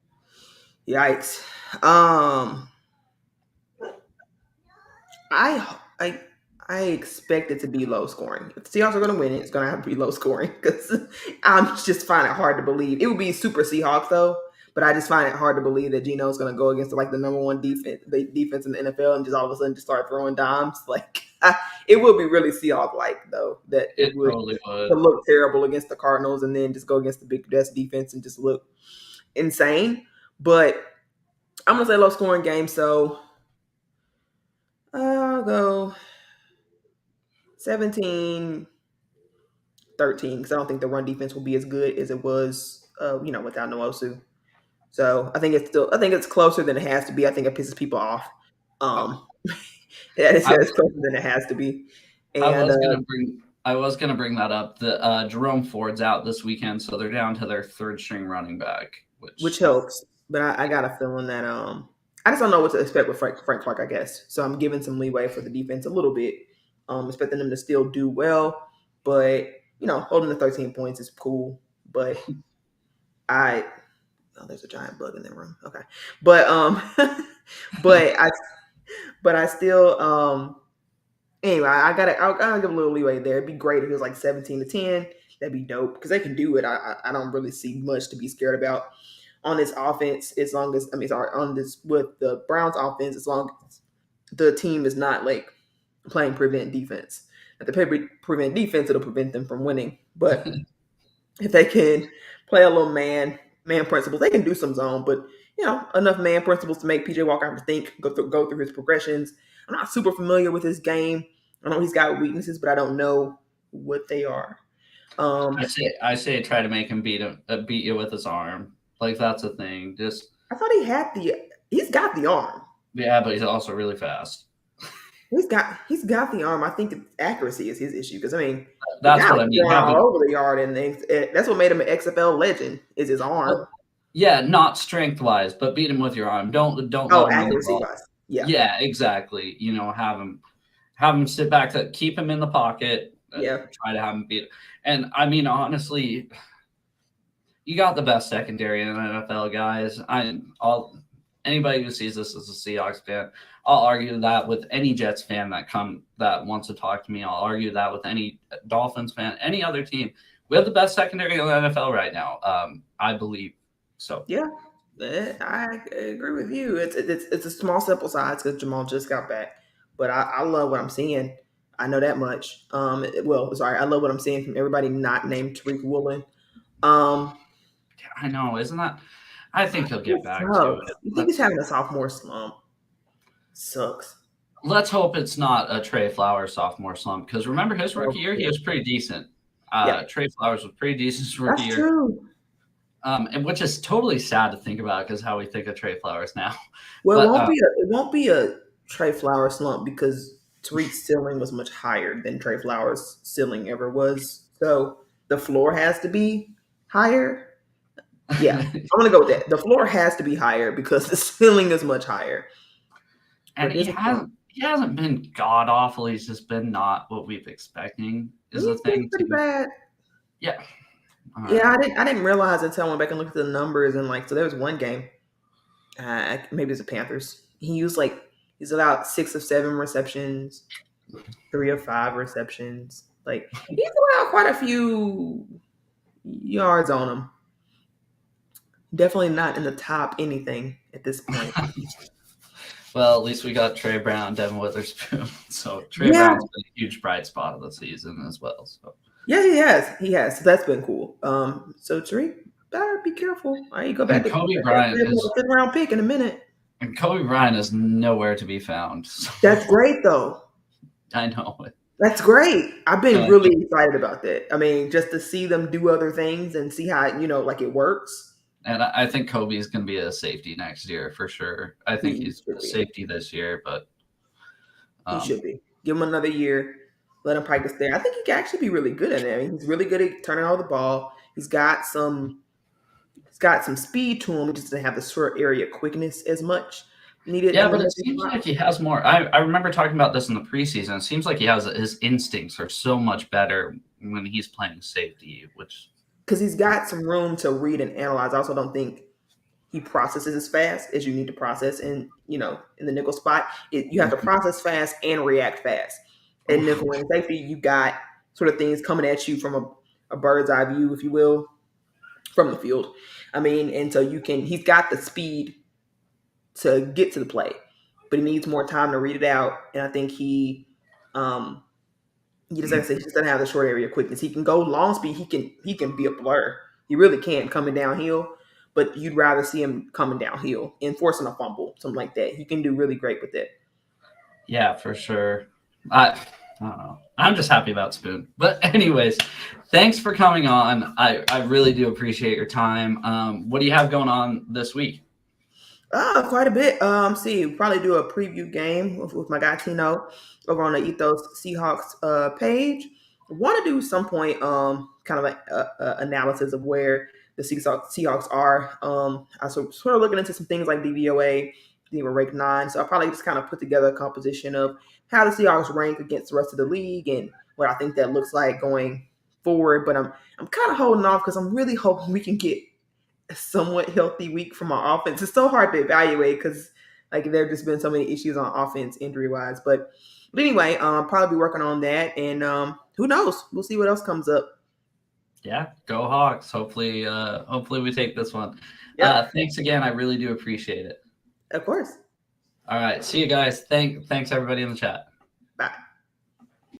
Yikes. Um, I I expect it to be low scoring. If the Seahawks are going to win it, it's going to have to be low scoring because I'm just find it hard to believe. It would be super Seahawks though, but I just find it hard to believe that Gino is going to go against like the number one defense, the defense in the NFL, and just all of a sudden just start throwing dimes. Like it would be really Seahawks like though that it It would totally to would. look terrible against the Cardinals and then just go against the big best defense and just look insane. But I'm gonna say low scoring game, so I'll go 17-13 because I don't think the run defense will be as good as it was, without Noosu. So I think it's closer than it has to be. I think it pisses people off. Oh, Um, yeah, I it's was closer than it has to be, I and was gonna bring I was gonna bring that up. The Jerome Ford's out this weekend, so they're down to their third string running back, which which helps. But I got a feeling that I just don't know what to expect with Frank Clark. I guess so. I'm giving some leeway for the defense a little bit, expecting them to still do well, but holding the 13 points is cool. But I there's a giant bug in that room. Okay, but but I still anyway, I'll give a little leeway there. It'd be great if it was like 17-10. That'd be dope because they can do it. I don't really see much to be scared about on this offense as long as sorry, on this with the Browns offense as long as the team is not like playing prevent defense. If they play prevent defense, it'll prevent them from winning. But if they can play a little man principles, they can do some zone, but enough man principles to make PJ Walker have to think, go through his progressions. I'm not super familiar with his game. I know he's got weaknesses, but I don't know what they are. I say try to make him beat you with his arm. Like that's a thing. Just I thought he's got the arm. yeah, but he's also really fast. He's got the arm. I think accuracy is his issue because the That's guy what I was mean. going all over the yard, and that's what made him an XFL legend is his arm. Yeah, not strength wise, but beat him with your arm. Don't let Oh, him run the accuracy ball. wise, yeah, Yeah, exactly. Have him sit back, keep him in the pocket. yeah, Try to have him beat. And I mean, honestly, you got the best secondary in the NFL, guys. Anybody who sees this as a Seahawks fan, I'll argue that with any Jets fan that wants to talk to me. I'll argue that with any Dolphins fan, any other team. We have the best secondary in the NFL right now. I believe so. yeah. I agree with you. It's a small sample size because Jamal just got back, but I love what I'm seeing. I know that much. I love what I'm seeing from everybody not named Tariq Woolen. Um, I know, isn't that? I think he'll get it back to sucks. it. You think he's having a sophomore slump? Sucks. Let's hope it's not a Trey Flowers sophomore slump because remember his rookie year, he was pretty decent. Yeah, Trey Flowers was pretty decent his rookie that's year, true. and which is totally sad to think about because how we think of Trey Flowers now. Well, But it won't be a Trey Flowers slump because Tariq's ceiling was much higher than Trey Flowers' ceiling ever was. So the floor has to be higher. Yeah, I'm gonna go with that. The floor has to be higher because the ceiling is much higher. and But he here's the thing. hasn't been god awful. He's just been not what we've expecting is the He's been thing pretty too. bad. Yeah. All Yeah, right. I didn't realize until I went back and looked at the numbers and so there was one game. Maybe it was the Panthers. He's about 6 of 7 receptions, 3 of 5 receptions. Like he's allowed quite a few yards on him. Definitely not in the top anything at this point. Well, at least we got Trey Brown, Devin Witherspoon. So Trey Yeah, Brown's been a huge bright spot of the season as well. So yeah, he has. He has. So that's been cool. So Tariq, better be careful. I ain't go back and to Kobe Bryant a is 5th round pick in a minute. and Kobe Bryant is nowhere to be found. So That's great though. I know it. That's great. I've been Uh, really excited about that. Just to see them do other things and see how like it works. and I think Kobe is going to be a safety next year for sure. I think He he's should a be. safety this year, but He um, should be. Give him another year. Let him practice there. I think he can actually be really good at it. I mean, he's really good at turning over the ball. He's got some speed to him. He just doesn't have the short area quickness as much needed Yeah, in the but it nickel seems spot. like he has more. I remember talking about this in the preseason. It seems like he has his instincts are so much better when he's playing safety, which Because he's got some room to read and analyze. I also don't think he processes as fast as you need to process in the nickel spot. You have to process fast and react fast. In nickel and safety, you got sort of things coming at you from a bird's eye view, if you will, from the field. I mean, and so he's got the speed to get to the play, but he needs more time to read it out. And I think um, he just like I said, he just doesn't have the short area quickness. He can go long speed. He can be a blur. He really can coming downhill, but you'd rather see him coming downhill and forcing a fumble, something like that. He can do really great with it. yeah, for sure. I don't know. I'm just happy about Spoon. But anyways, thanks for coming on. I really do appreciate your time. What do you have going on this week? Quite a bit. See, we'll probably do a preview game with my guy Tino over on the Ethos Seahawks page. Want to do some point kind of a analysis of where the Seahawks are. I sort of looking into some things like DVOA. They were ranked 9, so I probably just kind of put together a composition of how the Seahawks rank against the rest of the league and what I think that looks like going forward. But I'm kind of holding off because I'm really hoping we can get a somewhat healthy week from our offense. It's so hard to evaluate because like there have just been so many issues on offense injury wise. But anyway, probably be working on that, and who knows? We'll see what else comes up. Yeah, go Hawks. Hopefully we take this one. Yep, Thanks again. I really do appreciate it. of course. All right. See you guys. Thanks everybody in the chat.